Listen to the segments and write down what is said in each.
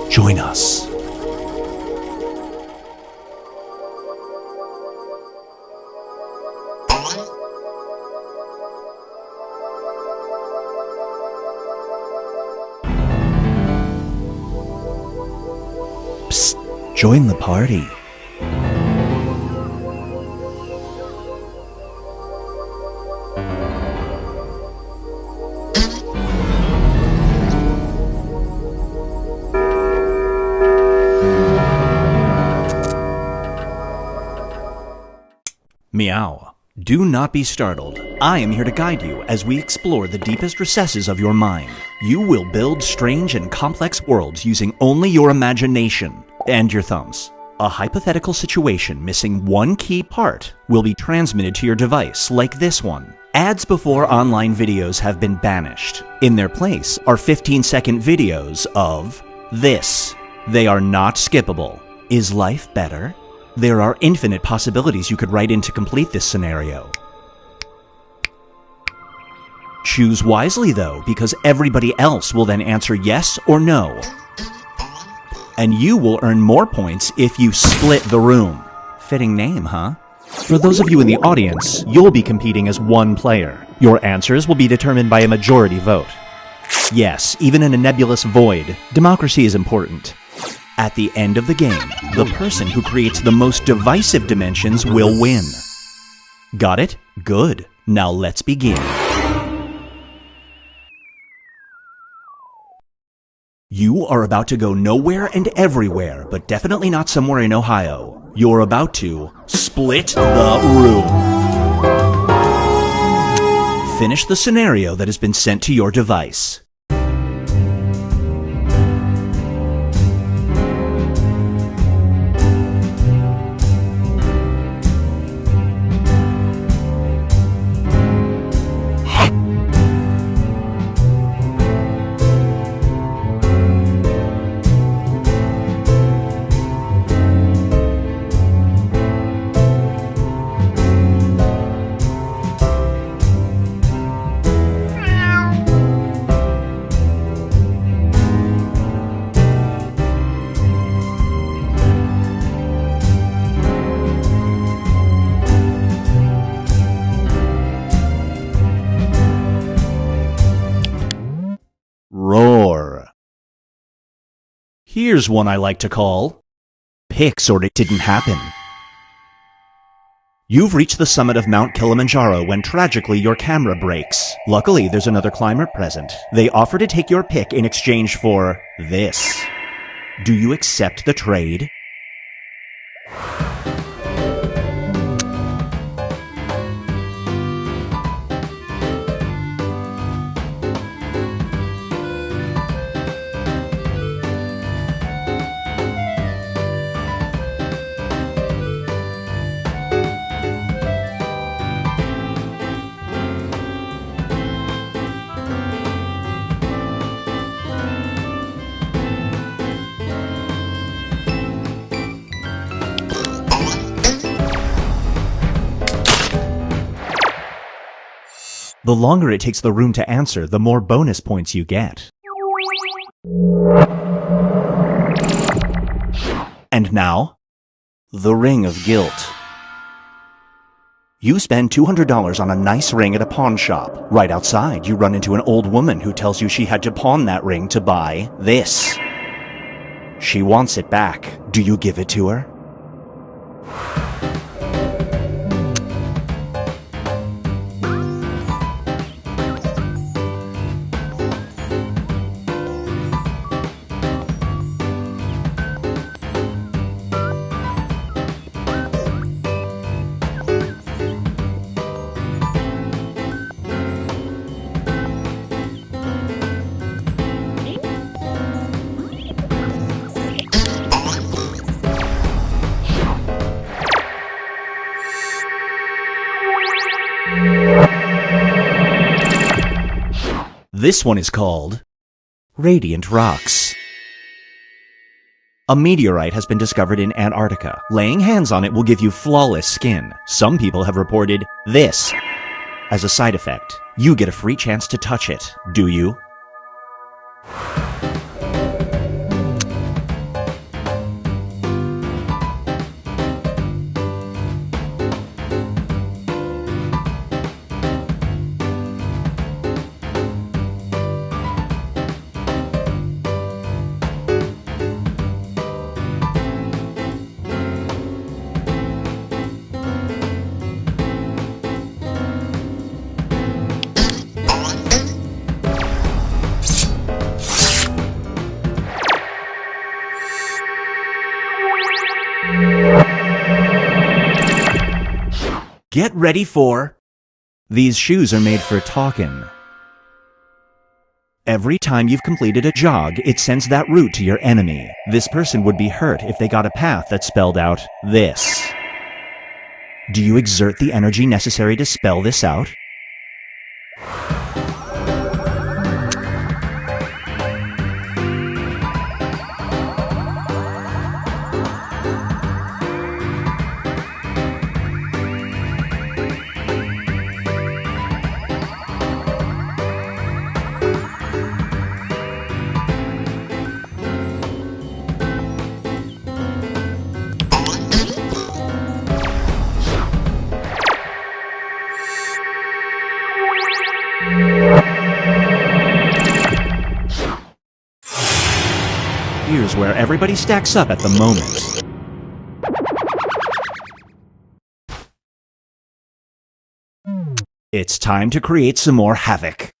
Join us. Psst, join the party. Meow. Do not be startled. I am here to guide you as we explore the deepest recesses of your mind. You will build strange and complex worlds using only your imagination and your thumbs. A hypothetical situation missing one key part will be transmitted to your device, like this one. Ads before online videos have been banished. In their place are 15-second videos of this. They are not skippable. Is life better? There are infinite possibilities you could write in to complete this scenario. Choose wisely though, because everybody else will then answer yes or no. And you will earn more points if you split the room. Fitting name, huh? For those of you in the audience, you'll be competing as one player. Your answers will be determined by a majority vote. Yes, even in a nebulous void, democracy is important. At the end of the game, the person who creates the most divisive dimensions will win. Got it? Good. Now let's begin. You are about to go nowhere and everywhere, but definitely not somewhere in Ohio. You're about to split the room. Finish the scenario that has been sent to your device. Roar. Here's one I like to call Pix or It Didn't Happen. You've reached the summit of Mount Kilimanjaro when tragically your camera breaks. Luckily, there's another climber present. They offer to take your pic in exchange for this. Do you accept the trade? The longer it takes the room to answer, the more bonus points you get. And now, the ring of guilt. You spend $200 on a nice ring at a pawn shop. Right outside, you run into an old woman who tells you she had to pawn that ring to buy this. She wants it back. Do you give it to her? This one is called Radiant Rocks. A meteorite has been discovered in Antarctica. Laying hands on it will give you flawless skin. Some people have reported this as a side effect. You get a free chance to touch it. Do you? Get ready for... These shoes are made for talking. Every time you've completed a jog, it sends that route to your enemy. This person would be hurt if they got a path that spelled out this. Do you exert the energy necessary to spell this out? Here's where everybody stacks up at the moment. It's time to create some more havoc.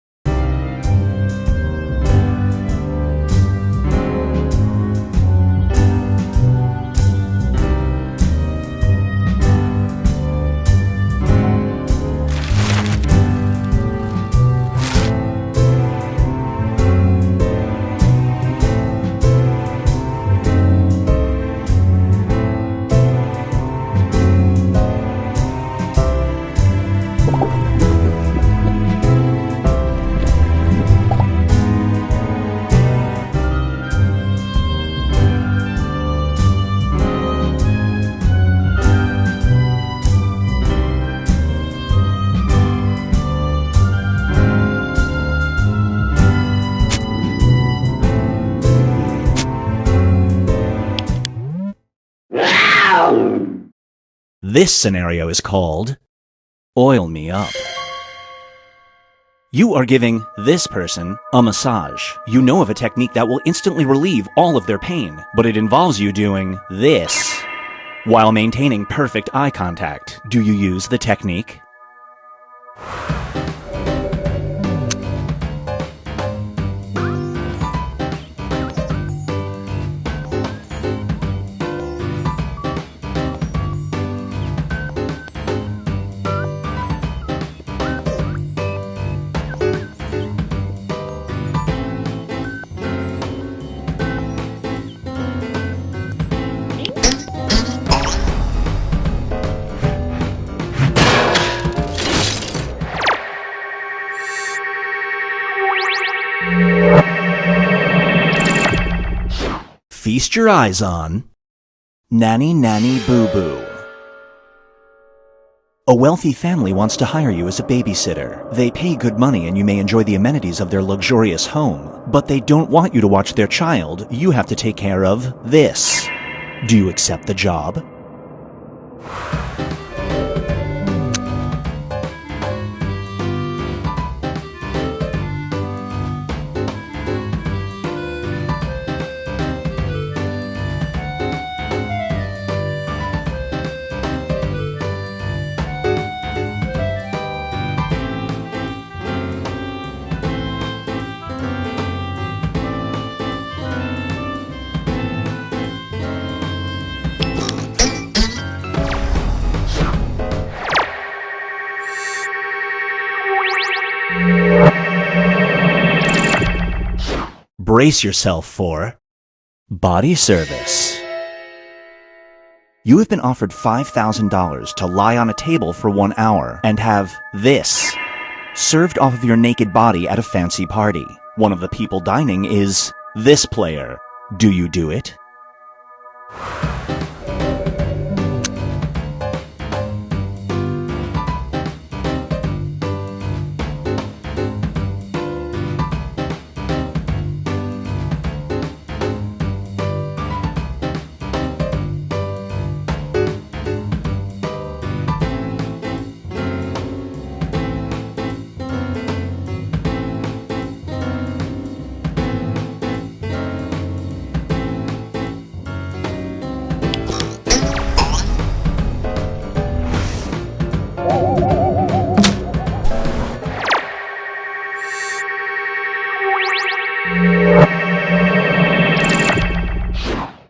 This scenario is called Oil Me Up. You are giving this person a massage. You know of a technique that will instantly relieve all of their pain, but it involves you doing this while maintaining perfect eye contact. Do you use the technique? Feast your eyes on Nanny Nanny Boo Boo. A wealthy family wants to hire you as a babysitter. They pay good money and you may enjoy the amenities of their luxurious home, but they don't want you to watch their child. You have to take care of this. Do you accept the job? Brace yourself for body service. You have been offered $5,000 to lie on a table for 1 hour and have this served off of your naked body at a fancy party. One of the people dining is this player. Do you do it?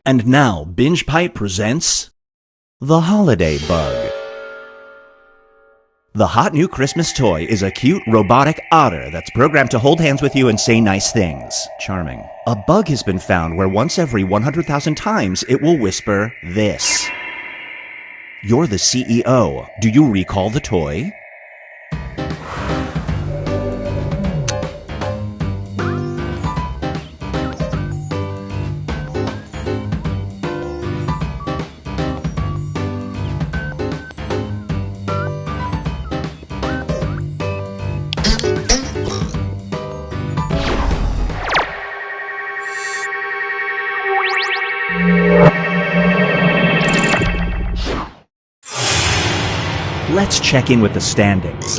And now, Binge Pipe presents The Holiday Bug. The hot new Christmas toy is a cute robotic otter that's programmed to hold hands with you and say nice things. Charming. A bug has been found where once every 100,000 times it will whisper this. You're the CEO. Do you recall the toy? Let's check in with the standings.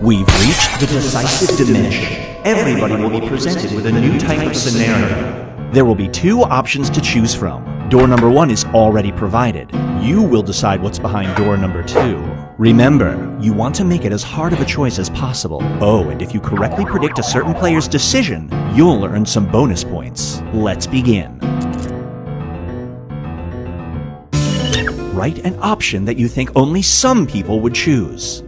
We've reached the decisive dimension. Everybody will be presented with a new type of scenario. There will be two options to choose from. Door number 1 is already provided. You will decide what's behind door number 2. Remember, you want to make it as hard of a choice as possible. Oh, and if you correctly predict a certain player's decision, you'll earn some bonus points. Let's begin. Write an option that you think only some people would choose.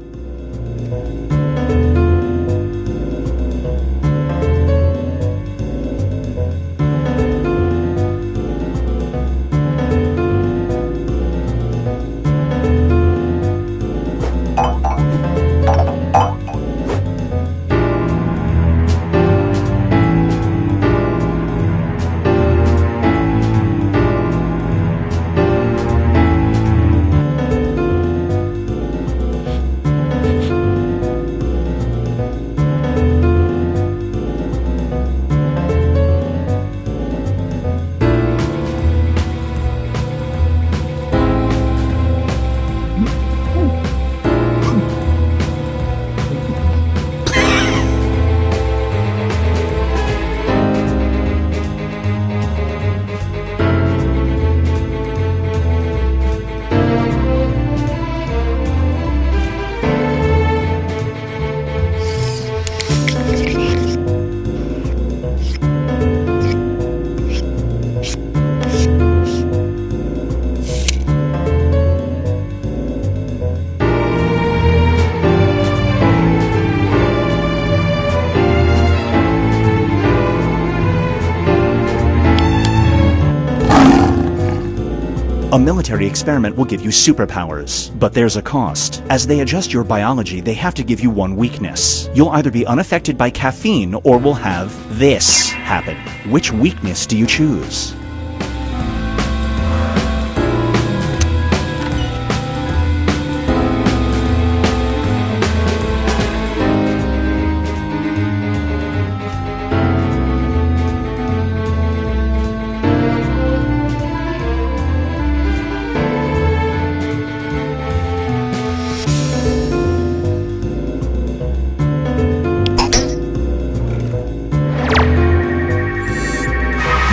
A military experiment will give you superpowers, but there's a cost. As they adjust your biology, they have to give you one weakness. You'll either be unaffected by caffeine or will have this happen. Which weakness do you choose?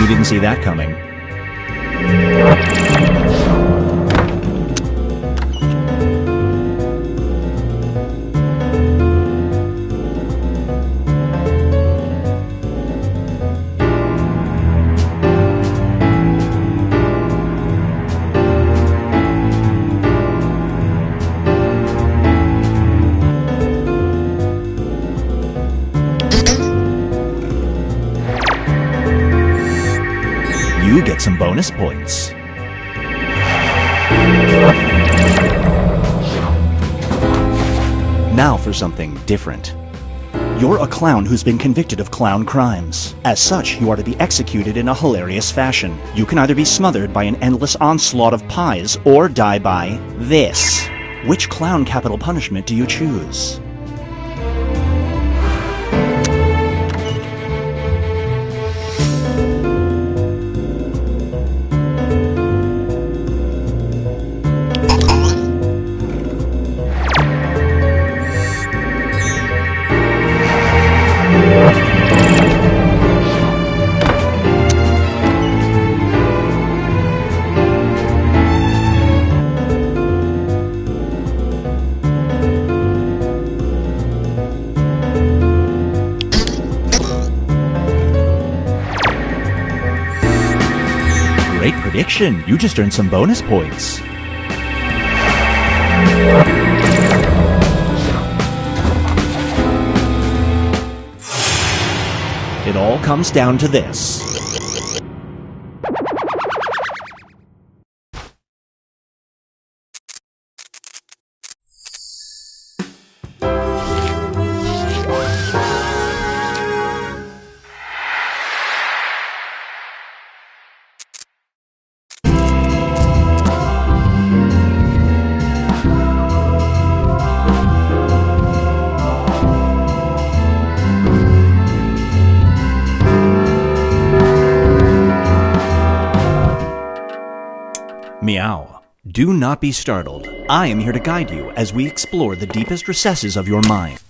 You didn't see that coming. You get some bonus points. Now for something different. You're a clown who's been convicted of clown crimes. As such, you are to be executed in a hilarious fashion. You can either be smothered by an endless onslaught of pies or die by this. Which clown capital punishment do you choose? action! You just earned some bonus points. It all comes down to this. Meow. Do not be startled. I am here to guide you as we explore the deepest recesses of your mind.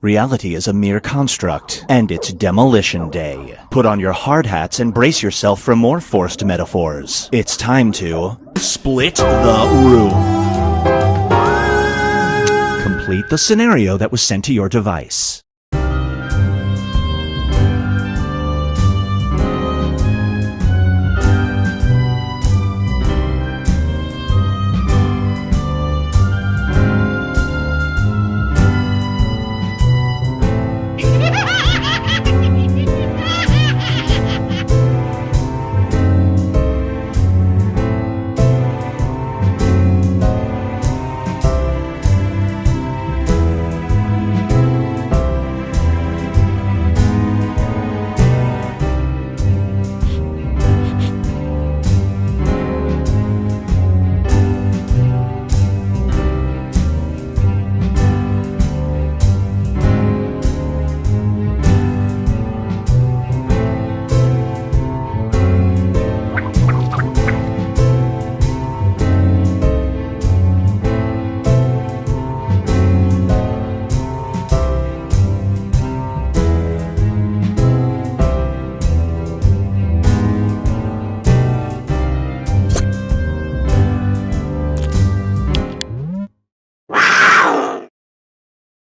Reality is a mere construct, and it's demolition day. Put on your hard hats and brace yourself for more forced metaphors. It's time to split the room. Complete the scenario that was sent to your device.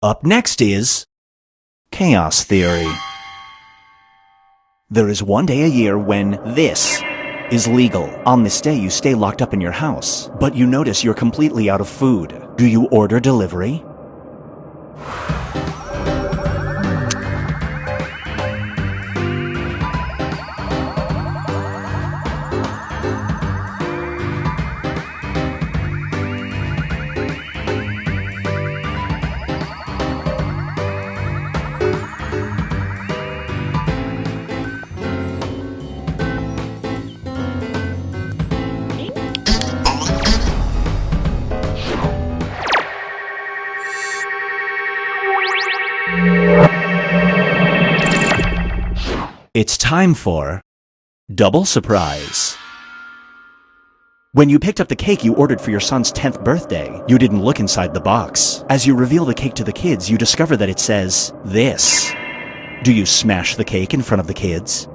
Up next is chaos theory. There is one day a year when this is legal. On this day, you stay locked up in your house, but you notice you're completely out of food. Do you order delivery? It's time for double surprise. When you picked up the cake you ordered for your son's 10th birthday, you didn't look inside the box. As you reveal the cake to the kids, you discover that it says, "This." Do you smash the cake in front of the kids?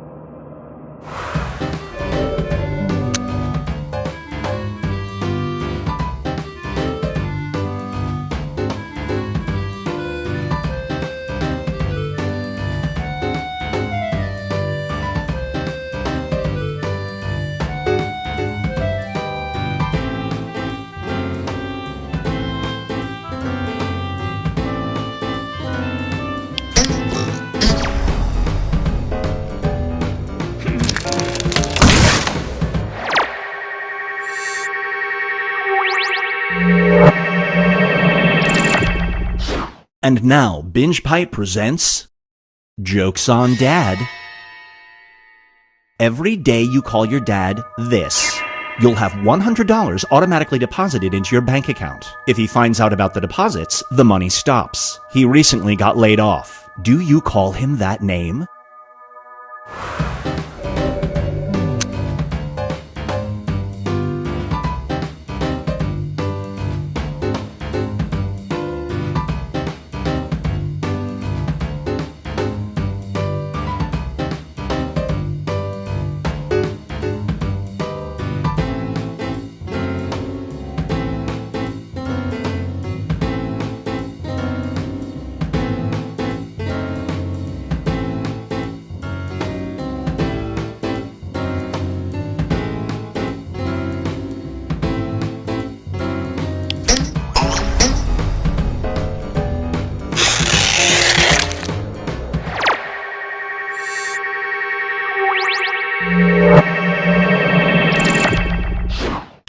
And now, Binge Pipe presents Jokes on Dad. Every day you call your dad this, you'll have $100 automatically deposited into your bank account. If he finds out about the deposits, the money stops. He recently got laid off. Do you call him that name?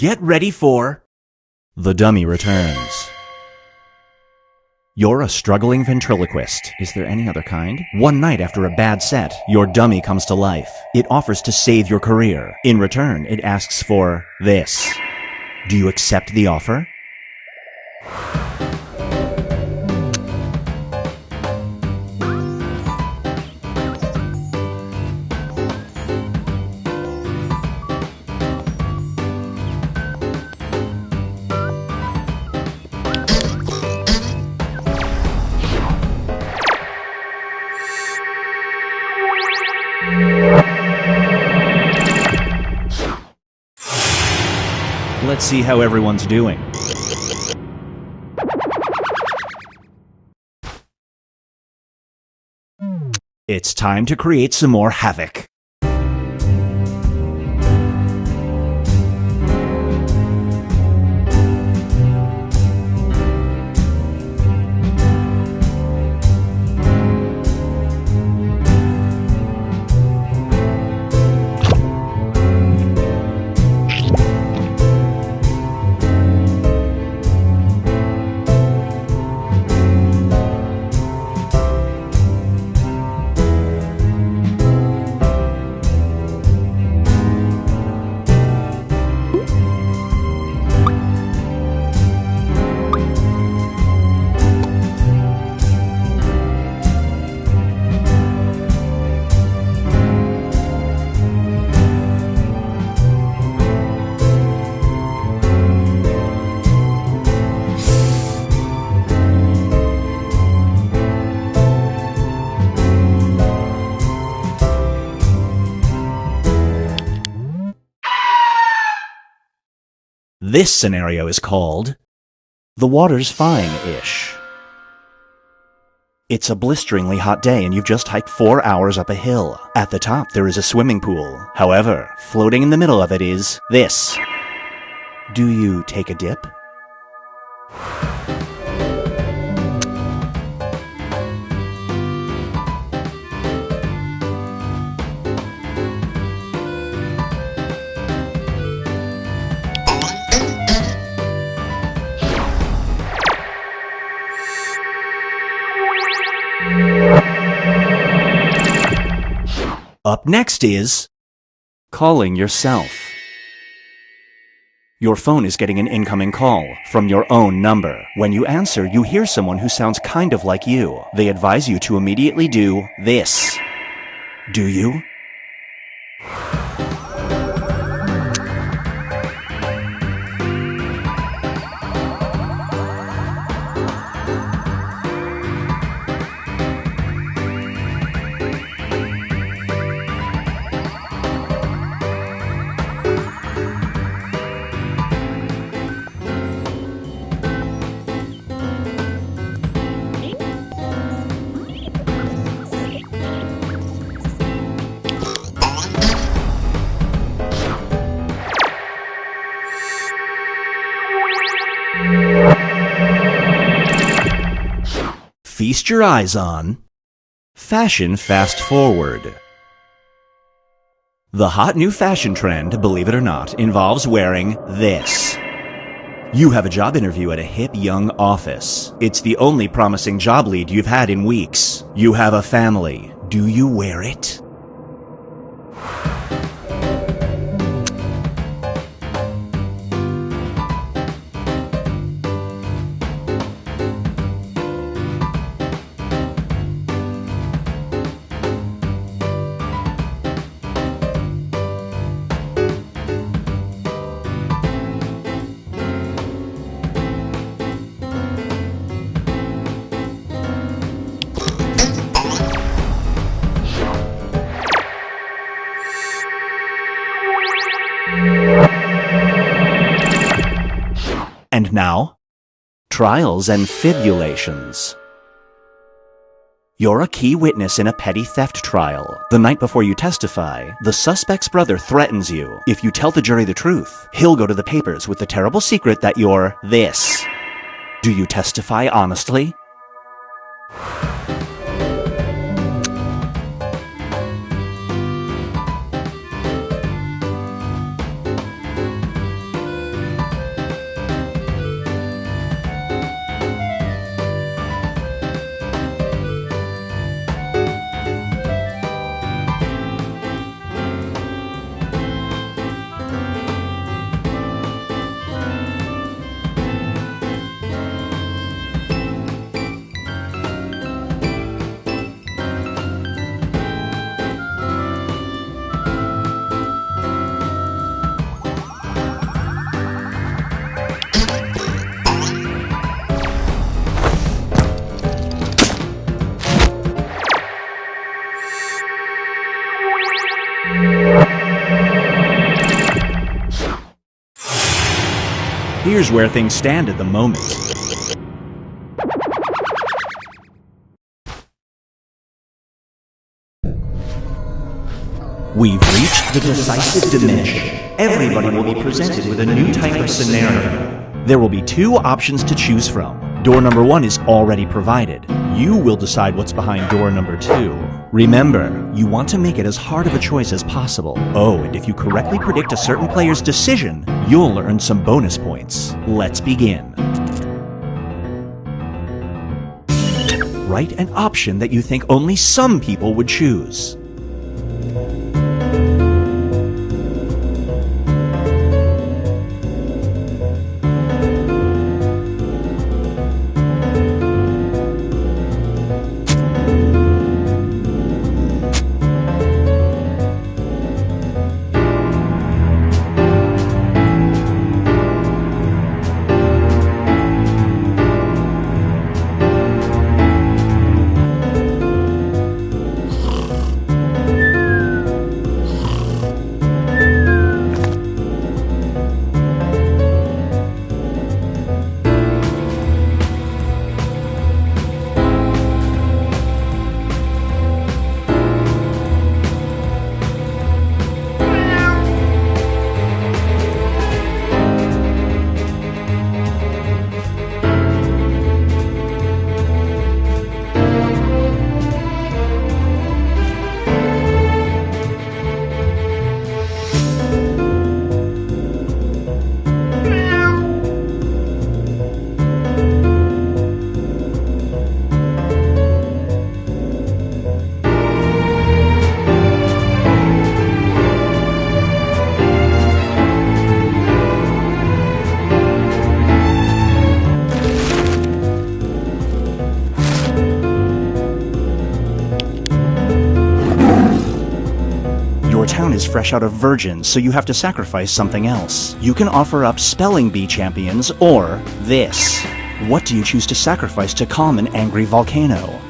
Get ready for... The dummy returns. You're a struggling ventriloquist. Is there any other kind? One night after a bad set, your dummy comes to life. It offers to save your career. In return, it asks for this. Do you accept the offer? Let's see how everyone's doing. It's time to create some more havoc. This scenario is called The Water's Fine-ish. It's a blisteringly hot day and you've just hiked 4 hours up a hill. At the top there is a swimming pool. However, floating in the middle of it is this. Do you take a dip? Up next is calling yourself. Your phone is getting an incoming call from your own number. When you answer, you hear someone who sounds kind of like you. They advise you to immediately do this. Do you? Feast your eyes on Fashion Fast Forward. The hot new fashion trend, believe it or not, involves wearing this. You have a job interview at a hip young office. It's the only promising job lead you've had in weeks. You have a family. Do you wear it? And now, trials and fibulations. You're a key witness in a petty theft trial. The night before you testify, the suspect's brother threatens you. If you tell the jury the truth, he'll go to the papers with the terrible secret that you're this. Do you testify honestly? Here's where things stand at the moment. We've reached the decisive dimension. Everybody will be presented with a new type of scenario. There will be two options to choose from. Door number 1 is already provided. You will decide what's behind door number 2. Remember, you want to make it as hard of a choice as possible. Oh, and if you correctly predict a certain player's decision, you'll earn some bonus points. Let's begin. Write an option that you think only some people would choose. Your town is fresh out of virgins, so you have to sacrifice something else. You can offer up spelling bee champions or this. What do you choose to sacrifice to calm an angry volcano?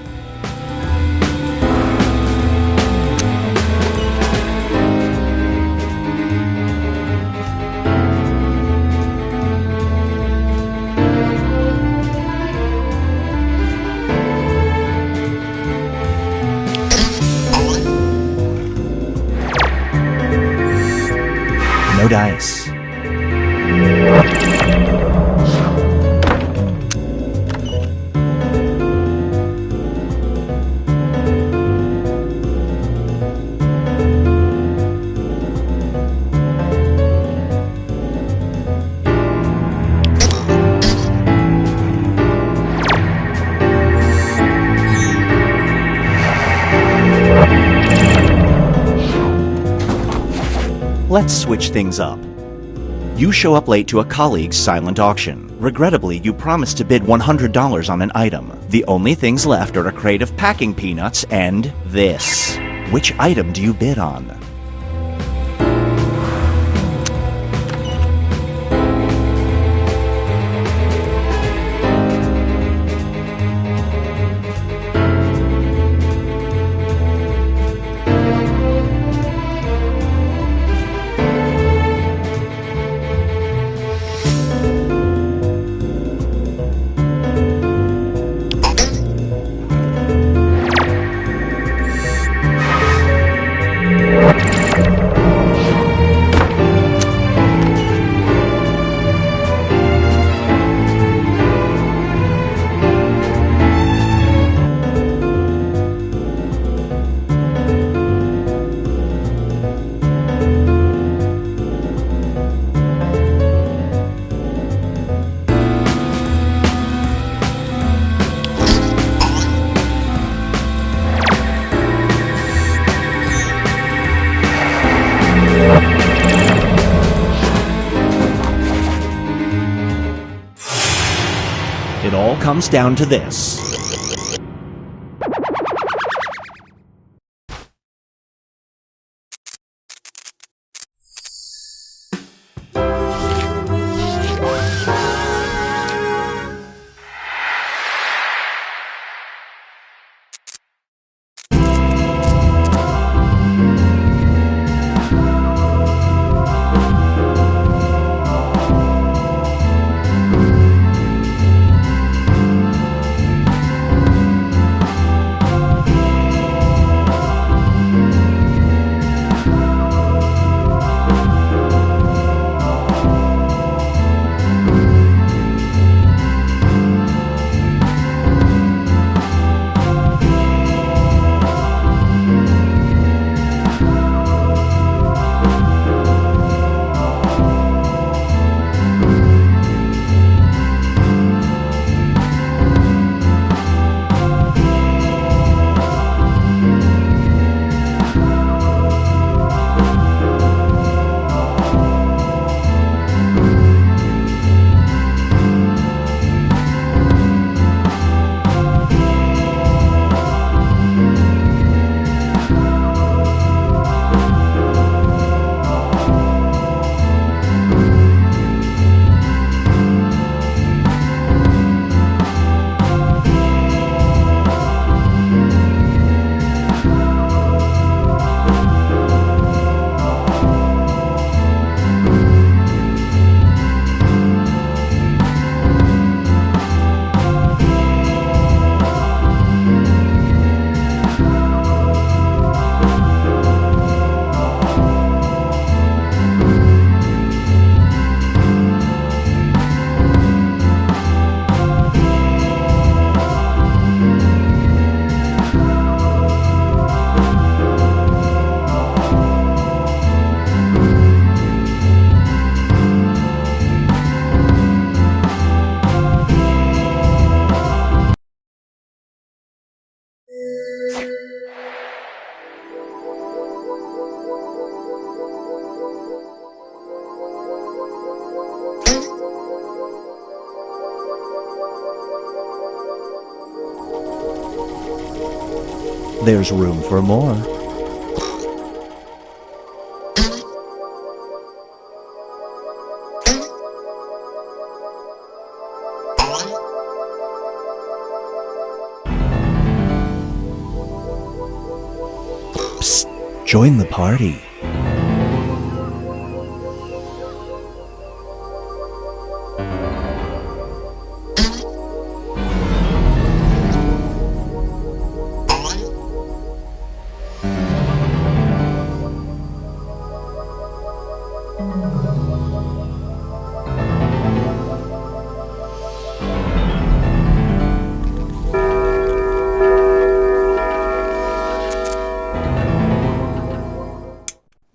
No dice. Let's switch things up. You show up late to a colleague's silent auction. Regrettably, you promised to bid $100 on an item. The only things left are a crate of packing peanuts and this. Which item do you bid on? It all comes down to this. There's room for more. Psst, join the party.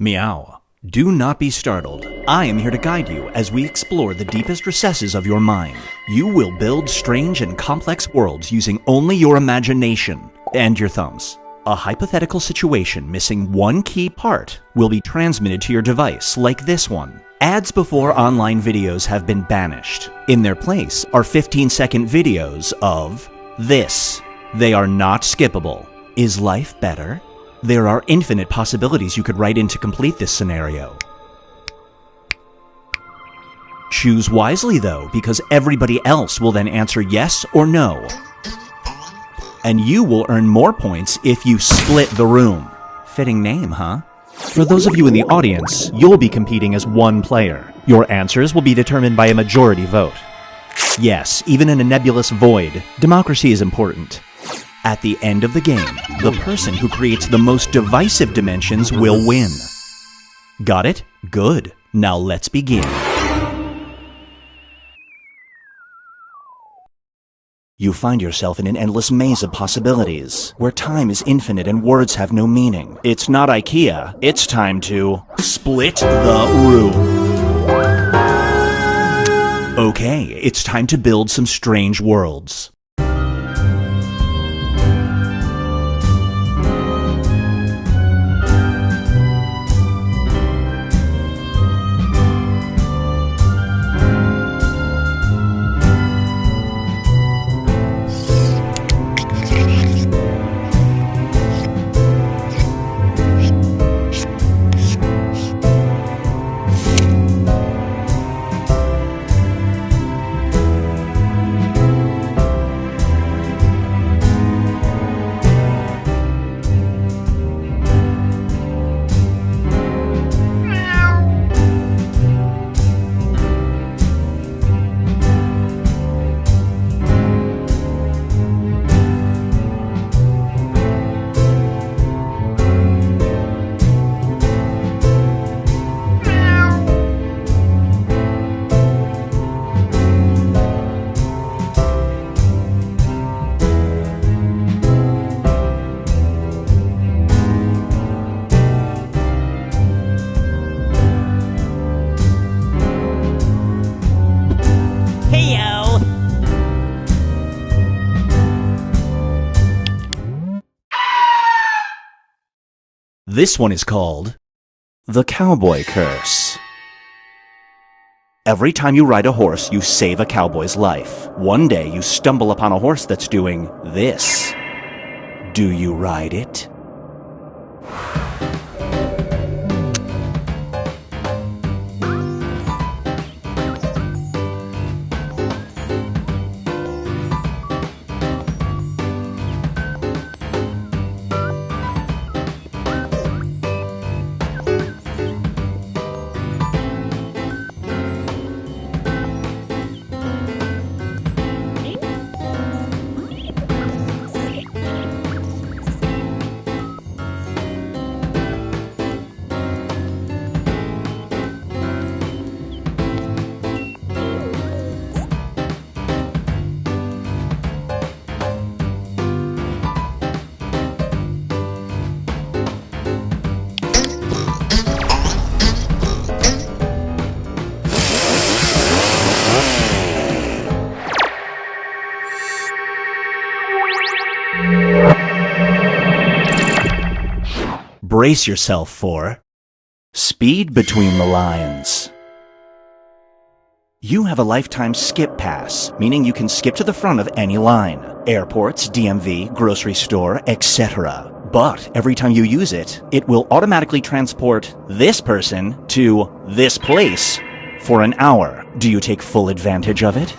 Meow. Do not be startled. I am here to guide you as we explore the deepest recesses of your mind. You will build strange and complex worlds using only your imagination and your thumbs. A hypothetical situation missing one key part will be transmitted to your device, like this one. Ads before online videos have been banished. In their place are 15-second videos of this. They are not skippable. Is life better? There are infinite possibilities you could write in to complete this scenario. Choose wisely though, because everybody else will then answer yes or no. And you will earn more points if you split the room. Fitting name, huh? For those of you in the audience, you'll be competing as one player. Your answers will be determined by a majority vote. Yes, even in a nebulous void, democracy is important. At the end of the game, the person who creates the most divisive dimensions will win. Got it? Good. Now let's begin. You find yourself in an endless maze of possibilities, where time is infinite and words have no meaning. It's not IKEA. It's time to split the room. Okay, it's time to build some strange worlds. This one is called the Cowboy Curse. Every time you ride a horse, you save a cowboy's life. One day, you stumble upon a horse that's doing this. Do you ride it? Brace yourself for Speed Between the Lines. You have a lifetime skip pass, meaning you can skip to the front of any line. Airports, DMV, grocery store, etc. But every time you use it, it will automatically transport this person to this place for an hour. Do you take full advantage of it?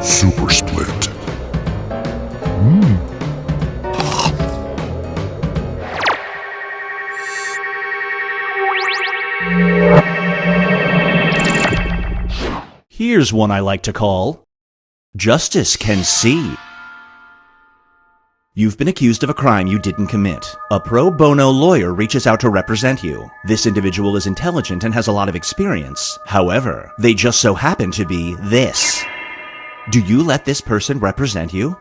Super Split. Here's one I like to call Justice Can See. You've been accused of a crime you didn't commit. A pro bono lawyer reaches out to represent you. This individual is intelligent and has a lot of experience. However, they just so happen to be this. Do you let this person represent you?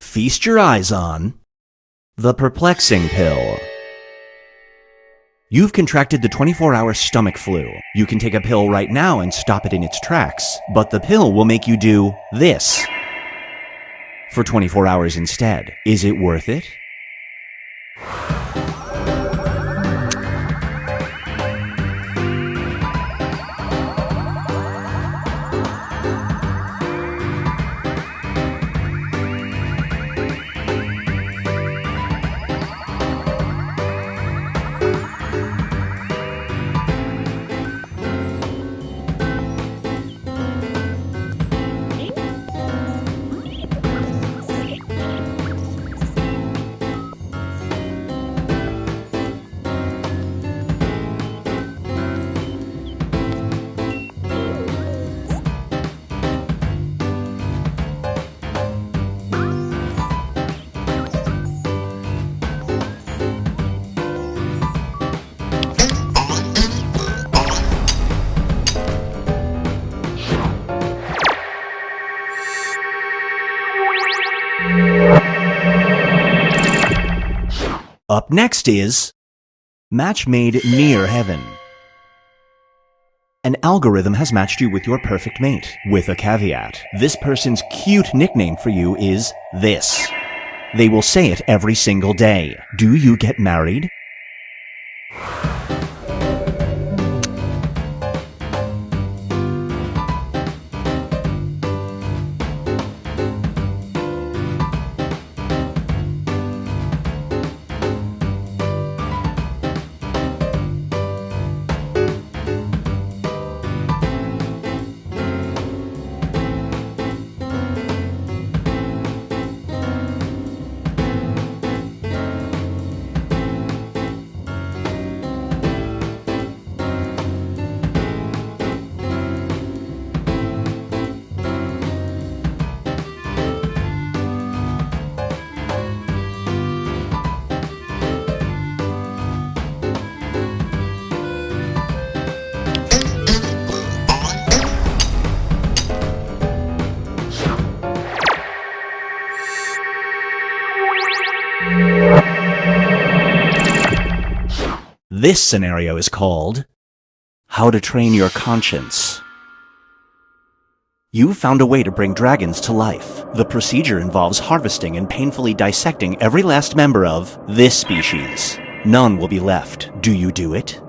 Feast your eyes on the perplexing pill. You've contracted the 24-hour stomach flu. You can take a pill right now and stop it in its tracks, but the pill will make you do this for 24 hours instead. Is it worth it? Up next is Match Made Near Heaven. An algorithm has matched you with your perfect mate, with a caveat. This person's cute nickname for you is this. They will say it every single day. Do you get married? This scenario is called How to Train Your Conscience. You found a way to bring dragons to life. The procedure involves harvesting and painfully dissecting every last member of this species. None will be left. Do you do it?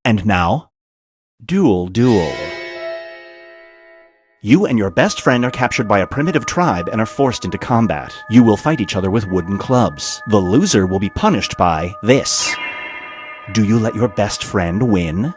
And now, Duel. You and your best friend are captured by a primitive tribe and are forced into combat. You will fight each other with wooden clubs. The loser will be punished by this. Do you let your best friend win?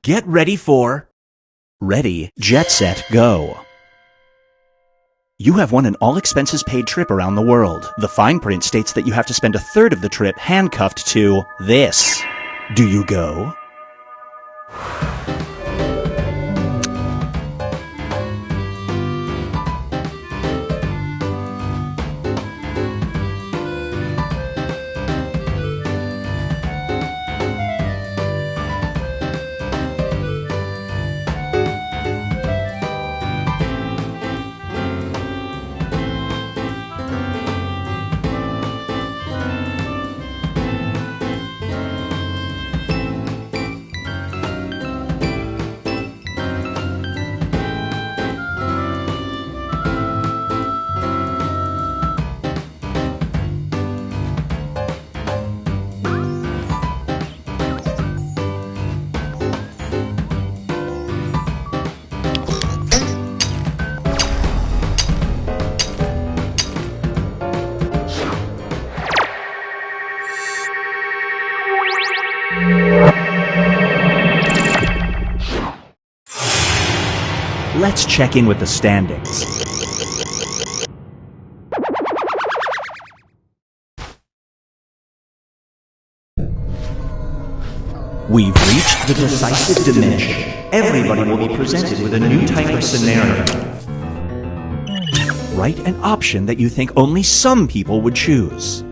Get ready for... Ready, jet, set, go. You have won an all-expenses-paid trip around the world. The fine print states that you have to spend a third of the trip handcuffed to this. Do you go? Let's check in with the standings. We've reached the decisive dimension. Everybody will be presented with a new type of scenario. Write an option that you think only some people would choose.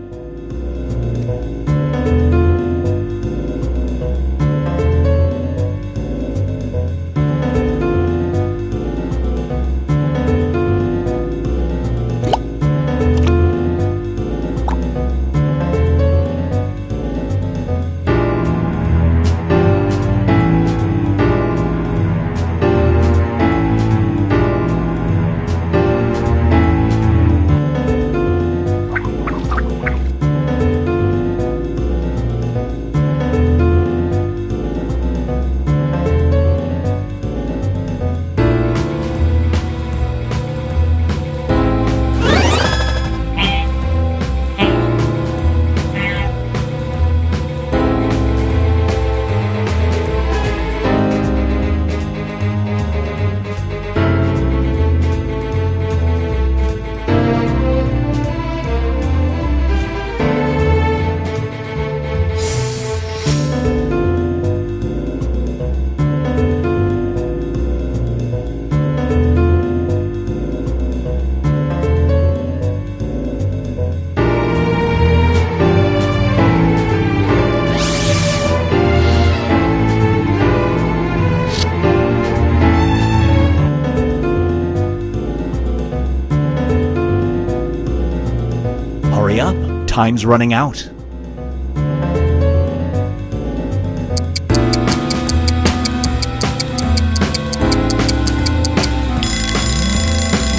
Time's running out.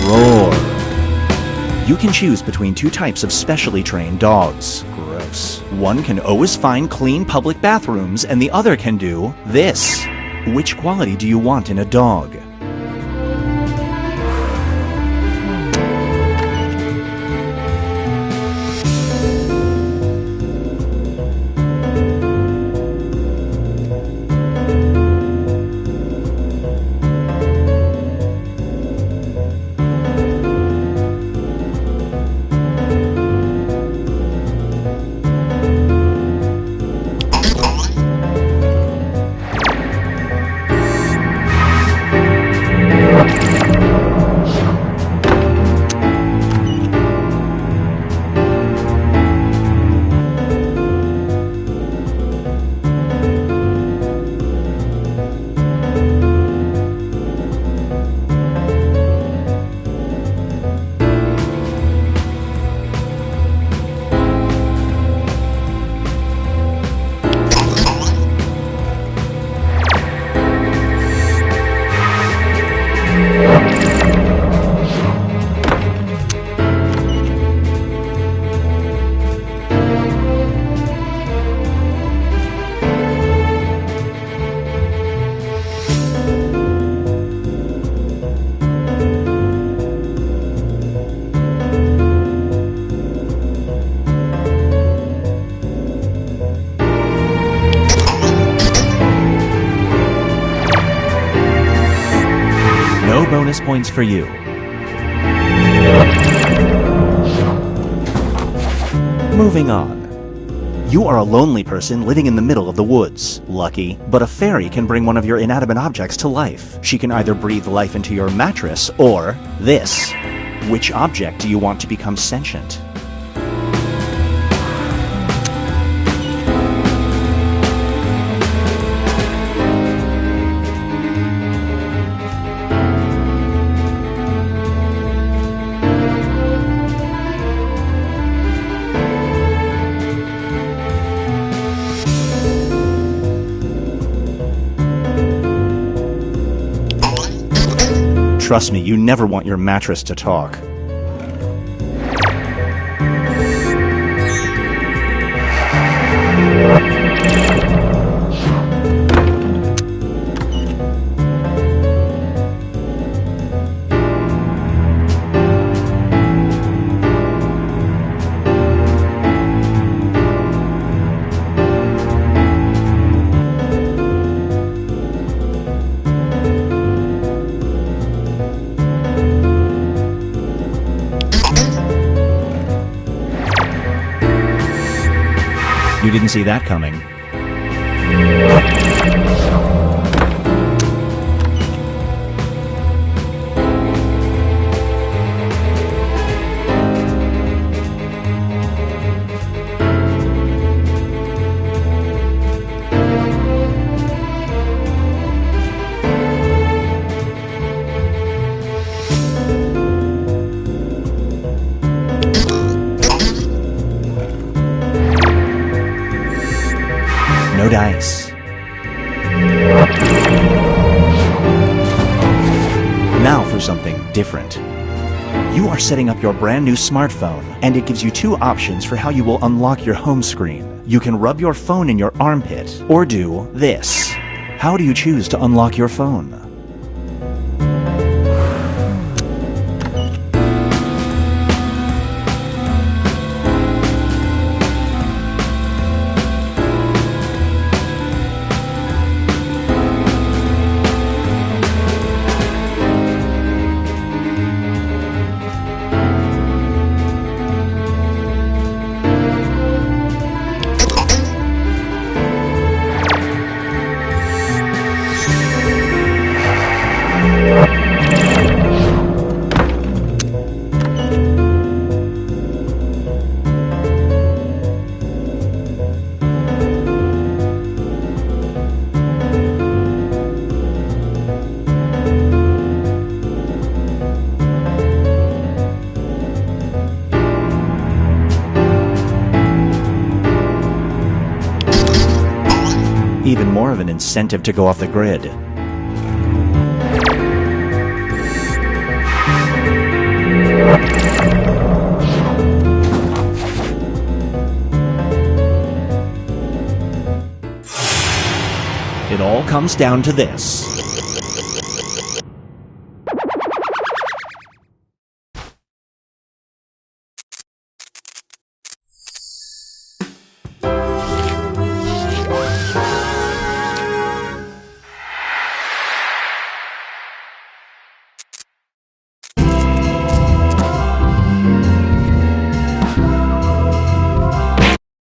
Roar. You can choose between two types of specially trained dogs. Gross. One can always find clean public bathrooms, and the other can do this. Which quality do you want in a dog? No bonus points for you. Moving on. You are a lonely person living in the middle of the woods. Lucky, but a fairy can bring one of your inanimate objects to life. She can either breathe life into your mattress or this. Which object do you want to become sentient? Trust me, you never want your mattress to talk. You didn't see that coming. No dice. Now for something different. You are setting up your brand new smartphone, and it gives you two options for how you will unlock your home screen. You can rub your phone in your armpit, or do this. How do you choose to unlock your phone? even more of an incentive to go off the grid. It all comes down to this.